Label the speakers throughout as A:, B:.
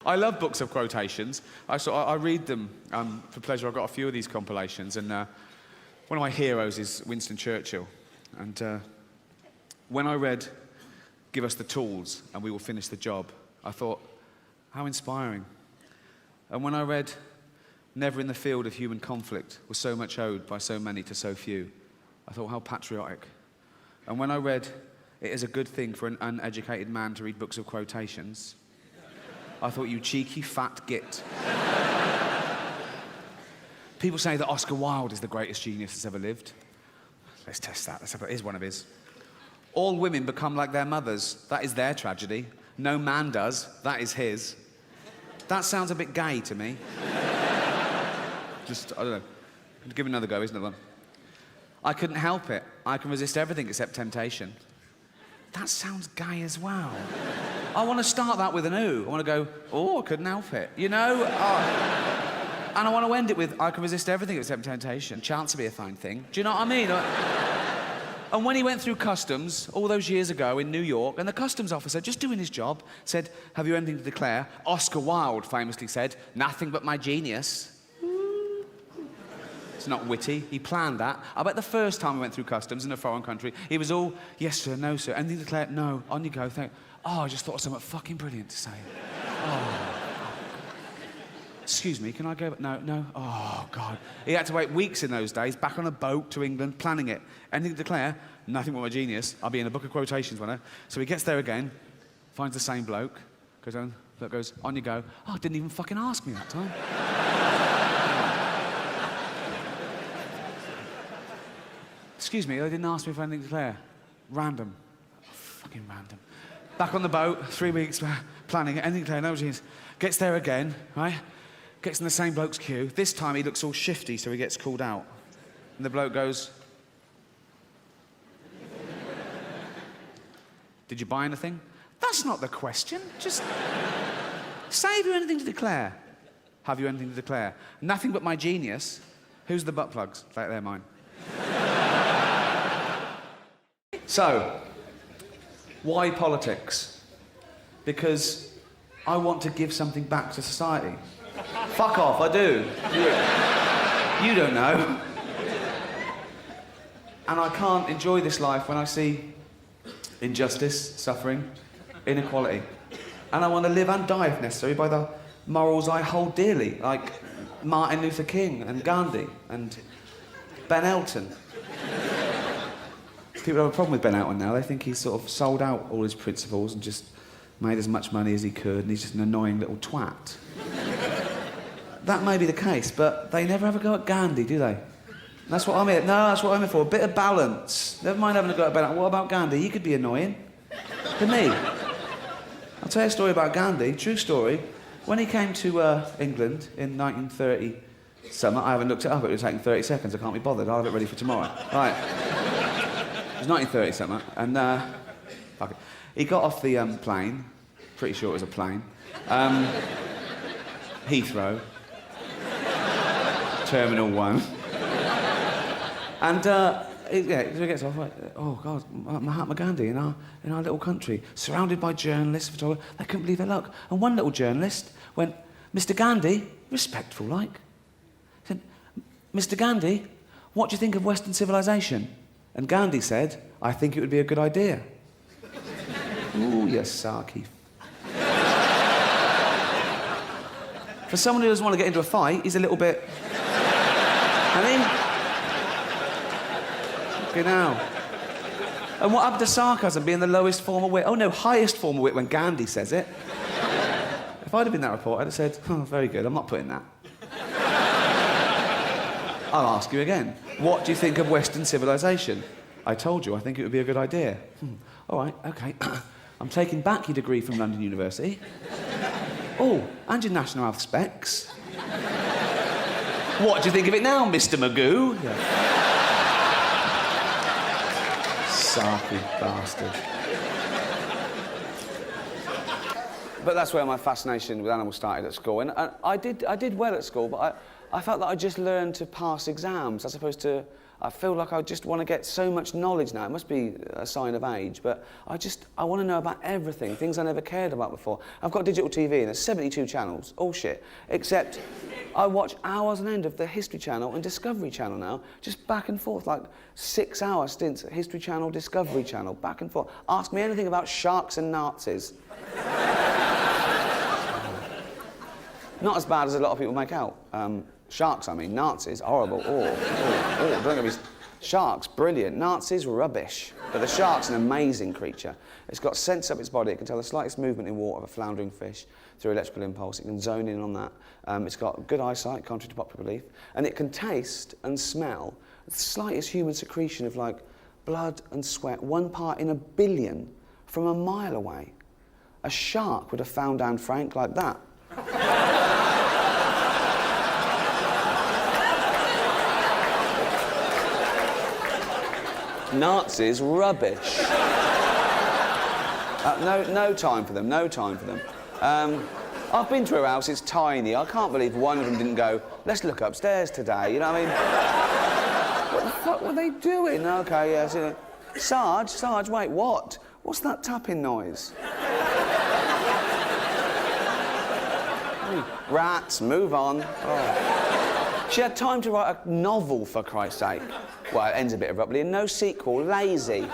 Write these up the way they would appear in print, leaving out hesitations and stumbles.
A: I love books of quotations. I read them for pleasure. I've got a few of these compilations, and one of my heroes is Winston Churchill. And when I read "Give us the tools and we will finish the job," I thought, how inspiring. And when I read "Never in the field of human conflict was so much owed by so many to so few," I thought, how patriotic. And when I read "It is a good thing for an uneducated man to read books of quotations," I thought, you cheeky fat git. People say that Oscar Wilde is the greatest genius that's ever lived. Let's test that. Here's one of his. "All women become like their mothers. That is their tragedy. No man does. That is his." That sounds a bit gay to me. Just, I don't know. Give it another go, isn't it one? "I couldn't help it. I can resist everything except temptation." That sounds gay as well. I want to start that with an ooh. I want to go, "Oh, I couldn't help it," you know? And I want to end it with, "I can resist everything except temptation. Chance to be a fine thing." Do you know what I mean? And when he went through customs all those years ago in New York, and the customs officer, just doing his job, said, "Have you anything to declare?" Oscar Wilde famously said, "Nothing but my genius." It's not witty. He planned that. I bet the first time he went through customs in a foreign country, he was all, "Yes, sir, no, sir. Anything to declare?" "No." "On you go." "Oh, I just thought of something fucking brilliant to say." "Oh. Excuse me, can I go back?" "No, no." "Oh, God." He had to wait weeks in those days, back on a boat to England, planning it. "Anything to declare?" "Nothing but my genius. I'll be in a book of quotations one day." So he gets there again, finds the same bloke, goes on, bloke goes, "On you go." "Oh, didn't even fucking ask me that time." "Excuse me, they didn't ask me for anything to declare." Random. Oh, fucking random. Back on the boat, 3 weeks planning it, anything to declare, no genius. Gets there again, right? Gets in the same bloke's queue. This time he looks all shifty, so he gets called out. And the bloke goes, "Did you buy anything?" "That's not the question. Just say, have you anything to declare?" "Have you anything to declare?" "Nothing but my genius." Who's the butt plugs? They're mine. So, why politics? Because I want to give something back to society. Fuck off, I do. You don't know. And I can't enjoy this life when I see injustice, suffering, inequality. And I want to live and die, if necessary, by the morals I hold dearly, like Martin Luther King and Gandhi and Ben Elton. People have a problem with Ben Elton now. They think he's sort of sold out all his principles and just made as much money as he could, and he's just an annoying little twat. That may be the case, but they never have a go at Gandhi, do they? That's what I'm here. No, that's what I'm here for. A bit of balance. Never mind having a go at Ben Elton. What about Gandhi? He could be annoying. To me. I'll tell you a story about Gandhi. True story. When he came to England in 1930 summer, I haven't looked it up. It would have taken 30 seconds. I can't be bothered. I'll have it ready for tomorrow. Right. It was 1930 something, and fuck it. He got off the plane. Pretty sure it was a plane. Heathrow. Terminal 1. And he gets off, like, "Oh, God, Mahatma Gandhi in our little country, surrounded by journalists, photographers." They couldn't believe their luck. And one little journalist went, "Mr. Gandhi," respectful like, said, "Mr. Gandhi, what do you think of Western civilization?" And Gandhi said, "I think it would be a good idea." Ooh, you sarky. For someone who doesn't want to get into a fight, he's a little bit... I mean... Okay, now. And what happened to sarcasm being the lowest form of wit? Oh, no, highest form of wit when Gandhi says it. If I'd have been that report, I'd have said, "Oh, very good, I'm not putting that." I'll ask you again. What do you think of Western civilization? I told you, I think it would be a good idea. All right, OK. I'm taking back your degree from London University. Oh, and your national health specs. What do you think of it now, Mr. Magoo? Yeah. Sarky bastard. But that's where my fascination with animals started at school. And I did well at school, but I felt that I just learned to pass exams as opposed to I feel like I just want to get so much knowledge now. It must be a sign of age, but I want to know about everything, things I never cared about before. I've got digital TV and there's 72 channels, all shit, except I watch hours on end of the History Channel and Discovery Channel now, just back and forth, like 6-hour stints at History Channel, Discovery Channel, back and forth. Ask me anything about sharks and Nazis. Not as bad as a lot of people make out. Sharks, I mean. Nazis, horrible. Don't get me... Sharks, brilliant. Nazis, rubbish. But the shark's an amazing creature. It's got sense up its body. It can tell the slightest movement in water of a floundering fish through electrical impulse. It can zone in on that. It's got good eyesight, contrary to popular belief. And it can taste and smell the slightest human secretion of, like, blood and sweat, 1 part in a billion from a mile away. A shark would have found Anne Frank like that. Nazis, rubbish. No time for them, no time for them. I've been to her house, it's tiny. I can't believe one of them didn't go, let's look upstairs today, you know what I mean? What the fuck were they doing? Okay, yes. Yeah, Sarge, wait, what? What's that tapping noise? Rats, move on. Oh. She had time to write a novel, for Christ's sake. Well, it ends a bit abruptly, and no sequel, lazy.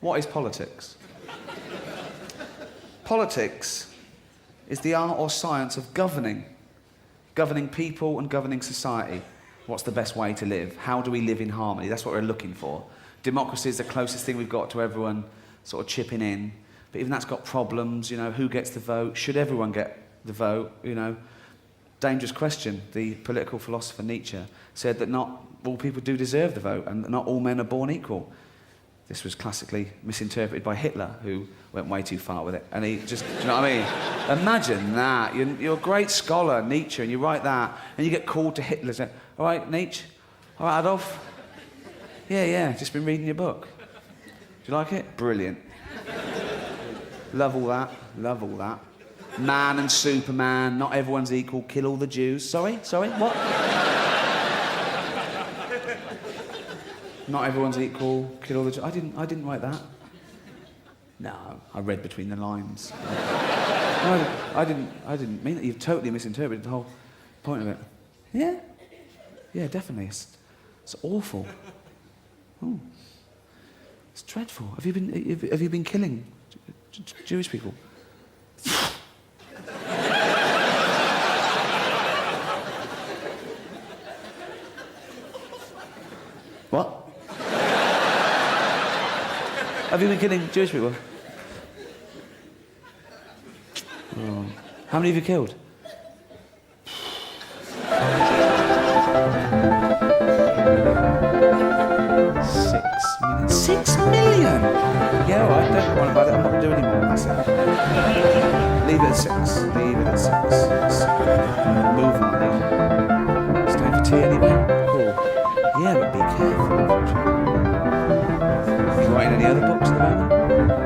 A: What is politics? Politics is the art or science of governing people and governing society. What's the best way to live? How do we live in harmony? That's what we're looking for. Democracy is the closest thing we've got to everyone sort of chipping in, but even that's got problems, you know, who gets the vote? Should everyone get the vote, you know? Dangerous question. The political philosopher Nietzsche said that not all people do deserve the vote and that not all men are born equal. This was classically misinterpreted by Hitler, who went way too far with it. And he just, do you know what I mean? Imagine that. You're a great scholar, Nietzsche, and you write that, and you get called to Hitler and say, all right, Nietzsche? All right, Adolf? Yeah, just been reading your book. Do you like it? Brilliant. Love all that. Man and Superman, not everyone's equal, kill all the Jews. Sorry, what? Not everyone's equal, kill all the Jews. I didn't write that. No, I read between the lines. No, I didn't mean that. You've totally misinterpreted the whole point of it. Yeah, definitely. It's awful. Oh, it's dreadful. Have you been killing Jewish people? What? Have you been killing Jewish people? Oh. How many have you killed? 6 million? Yeah, all right, don't worry about it. I'm not going to do any more. That's it. Leave it at 6. Move on. It's time for tea anyway. Cool. Yeah, but be careful. You writing any other books at the moment?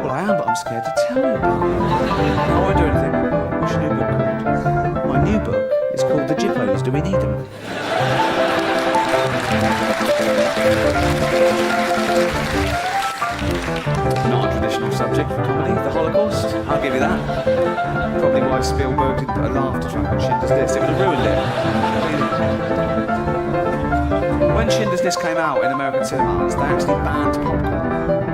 A: Well, I am, but I'm scared to tell you about it. I won't do anything. What's your new book called? My new book is called The Jippos. Do we need them? Not a traditional subject for comedy, the Holocaust. I'll give you that. Probably why Spielberg didn't put a laughter track on Schindler's List. It would have ruined it. When Schindler's List came out in American cinemas, they actually banned popcorn.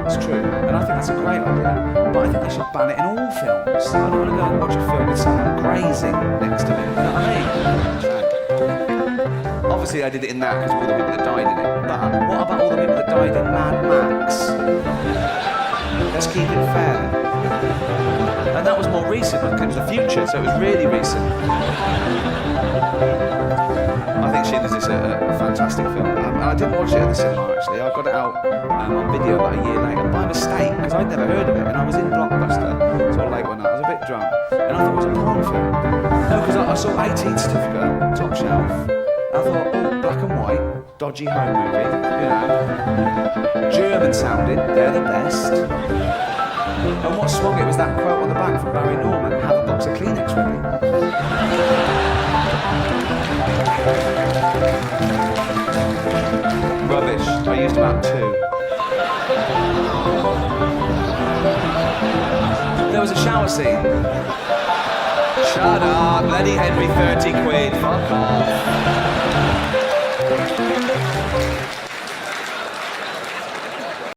A: It's true, and I think that's a great idea. But I think they should ban it in all films. I don't want to go and watch a film with someone grazing next to me. You know what I mean? Obviously, I did it in that because of all the people that died in it. But what about all the people that died in Mad Max? Let's keep it fair. And that was more recent, it was the future, so it was really recent. I think Schindler's List is a fantastic film. And I didn't watch it at the cinema, actually. I got it out on video about a year later by mistake, because I'd never heard of it. And I was in Blockbuster, sort of late one night. I was a bit drunk. And I thought it was a porn film. No, because I saw 18 certificate, top shelf. I thought, oh, black and white, dodgy home movie, you know. German sounding, they're the best. And what swung it was that quote on the back from Barry Norman, have a box of Kleenex ready. was a shower scene. Shut up, Bloody Henry, 30 quid, fuck off.